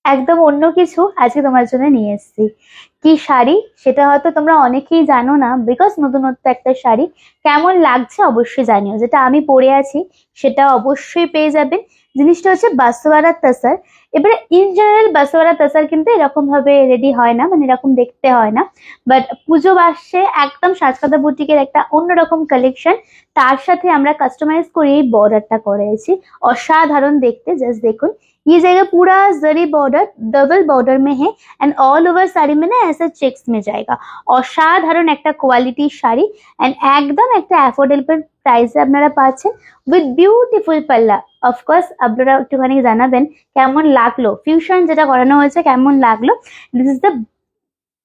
একদম অন্য কিছু আজকে তোমার জন্য নিয়ে এসেছি। কি শাড়ি সেটা হয়তো তোমরা অনেকেই জানো না, বিকজ নতুনত্ব একটা শাড়ি। কেমন লাগছে অবশ্যই জানিও। যেটা আমি পরে আছি সেটা অবশ্যই পেয়ে যাবে। জিনিসটা হচ্ছে বাসওয়ারা তাসার। এবারে ইন জেনারেল বাসওয়ারা তাসার কিন্তু এরকম ভাবে রেডি হয় না, মানে এরকম দেখতে হয় না। বাট পুজো বাসে একদম সাজকাদা বুটিকের একটা অন্যরকম কালেকশন। তার সাথে আমরা কাস্টমাইজ করে এই বর্ডারটা করেছি। অসাধারণ দেখতে, জাস্ট দেখুন। ये जाएगा पूरा जरी बॉर्डर, डबल बॉर्डर में है। एंड ऑल ओवर শাড়ি में ना ऐसा चेक्स में जाएगा। অসাধারণ একটা কোয়ালিটির শাড়ি এন্ড একদম একটা অ্যাফোর্ডেবল প্রাইসে আপনারা পাচ্ছেন উইথ বিউটিফুল পাল্লা। অফকোর্স আপনারা একটুখানি জানাবেন কেমন লাগলো, ফিউশন যেটা করানো হয়েছে কেমন লাগলো। This is the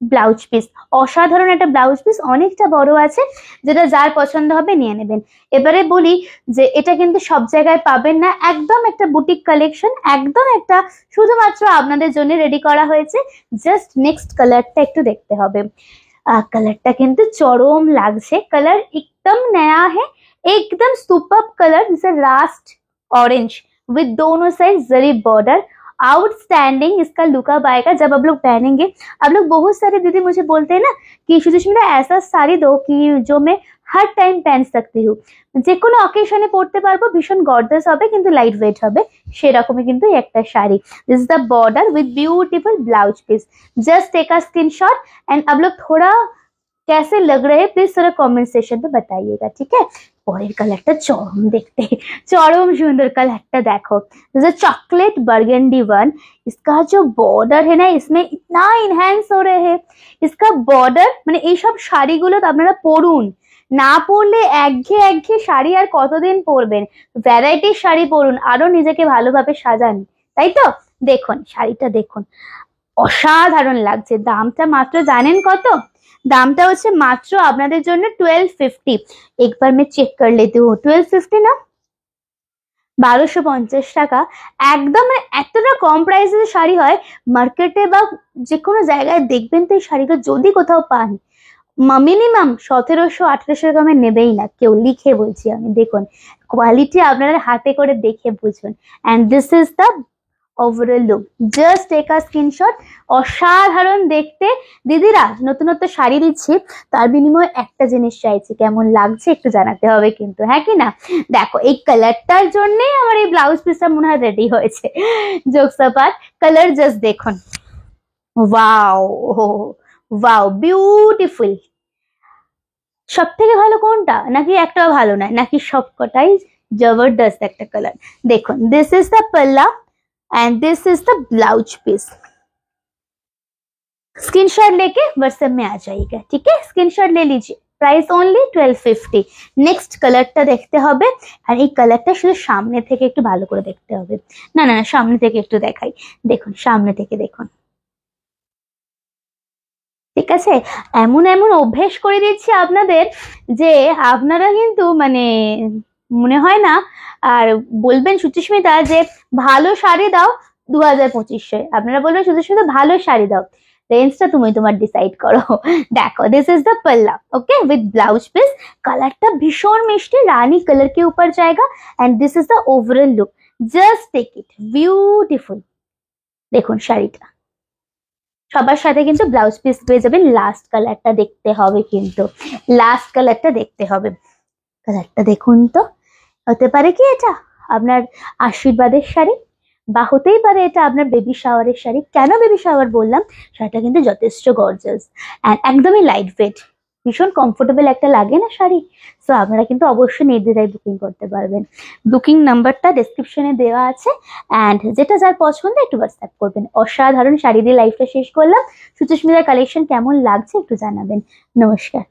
blouse piece. অসাধারণ একটা ব্লাউজ পিস, অনেকটা বড় আছে, যেটা যার পছন্দ হবে নিয়ে নেবেন। এবারে বলি যে এটা কিন্তু সব জায়গায় পাবেন না, একদম একটা বুটিক কালেকশন, একদম একটা শুধুমাত্র আপনাদের জন্য রেডি করা হয়েছে। জাস্ট নেক্সট কালারটা একটু দেখতে হবে। কালারটা কিন্তু চরম লাগছে, কালার একদম নয়া है, एकदम सुपर्ब कलर, जैसे रास्ट ऑरेंज विद दोनों साइड जरी बॉर्डर। आउटस्टैंडिंग इसका लुकअप आएगा जब आप लोग पहनेंगे। आप लोग बहुत सारे दीदी मुझे बोलते हैं ना कि सुचिस्मिता ऐसा साड़ी दो कि जो मैं हर टाइम पहन सकती हूँ, যে কোনো অকেশনে পড়তে পারবো, ভীষণ গর্জাস হবে কিন্তু লাইট ওয়েট হবে, সেরকমই কিন্তু একটা sari. This is the border with beautiful blouse piece. Just take a screenshot and आप लोग थोड़ा कैसे लग रहे हैं प्लीज थोड़ा कमेंट सेक्शन में बताइएगा, ठीक है। পরের কালারটা চরম দেখতে, চরম সুন্দর কালারটা দেখো। जैसे चॉकलेट बर्गेंडी वन, इसका जो बॉर्डर है ना इसमें इतना इनहैंस हो रहे हैं। इसका बॉर्डर মানে এইসব শাড়িগুলো তো আপনারা পরুন, না পরলে একঘেয়ে একঘেয়ে শাড়ি আর কতদিন পরবেন। ভ্যারাইটির শাড়ি পরুন, আরো নিজেকে ভালোভাবে সাজান, তাই তো। দেখুন শাড়িটা দেখুন, অসাধারণ লাগছে। দামটা মাত্র জানেন কত? দামটা হচ্ছে মাত্র আপনাদের জন্য 1250। একবার मैं চেক कर लेती हूँ। 1250 না, 1250 টাকা। একদম এতটা কম প্রাইসে শাড়ি হয় মার্কেটে বা যে কোনো জায়গায় দেখবেন তো এই শাড়িটা যদি কোথাও পান মিনিমাম 1700-1800 গ্রামে নেবেই না কেউ, লিখে বলছি আমি। দেখুন কোয়ালিটি আপনারা হাতে করে দেখে বুঝুন। And this is the overall look. Just take a screenshot. অসাধারণ দেখতে। দিদিরা নতুনত্ব শাড়ি দিচ্ছি, তার বিনিময়ে একটা জিনিস চাইছি, কেমন লাগছে একটু জানাতে হবে কিন্তু, হ্যাঁ কি না। দেখো এই কালারটার জন্যই আমার এই ব্লাউজ পিসটা মনে হয় রেডি হয়েছে। জোকস অ্যাপার্ট, কালার জাস্ট দেখুন। Wow wow, beautiful. সব থেকে ভালো কোনটা, নাকি একটাও ভালো নয়, নাকি সবকটাই জবরদস্ত একটা কালার। দেখুন this is the palla and this is the blouse piece. Screenshot लेके व्हाट्सएप में आ जाइएगा, ठीक है। स्क्रीनशॉट ले लीजिए। Price only 1250। नेक्स्ट कलरটা দেখতে হবে, আর এই কালারটা শুধু সামনে থেকে একটু ভালো করে দেখতে হবে। না না সামনে থেকে একটু দেখাই, দেখুন সামনে থেকে দেখুন, ঠিক আছে। এমন এমন অভ্যেস করে দিচ্ছি আপনাদের যে আপনারা কিন্তু মানে মনে হয় না আর বলবেন সুচিস্মিতা যে ভালো শাড়ি দাও 2200। আপনারা বলবেন সুচিস্মিতা ভালো শাড়ি দাও, রেঞ্জটা তুমি তোমার ডিসাইড করো। দেখো this is the palla, okay, with blouse piece. कलरটা ভীষণ মিষ্টি রানী কালার के ऊपर जाएगा and this is the overall look. Just take it, beautiful. দেখুন শাড়িটা সবার সাথে কিন্তু ব্লাউজ পিস পেয়ে যাবেন। লাস্ট কালারটা দেখতে হবে কিন্তু, লাস্ট কালারটা দেখতে হবে। কালারটা দেখুন তো, হতে পারে কি এটা আপনার আশীর্বাদের শাড়ি, বা হতেই পারে এটা আপনার বেবি শাওয়ারের শাড়ি। কেন বেবি শাওয়ার বললাম, শাড়িটা কিন্তু যথেষ্ট গর্জাস এন্ড একদমই লাইট ওয়েট, ভীষণ কমফোর্টেবল একটা লাগে না শাড়ি। সো আপনারা কিন্তু অবশ্যই নির্দ্বিধায় বুকিং করতে পারবেন। বুকিং নাম্বারটা ডেসক্রিপশনে দেওয়া আছে এন্ড যেটা যার পছন্দ একটু হোয়াটসঅ্যাপ করবেন। অসাধারণ শাড়ি দিয়ে লাইফটা শেষ করলাম। সুচিস্মিতার কালেকশন কেমন লাগছে একটু জানাবেন। নমস্কার।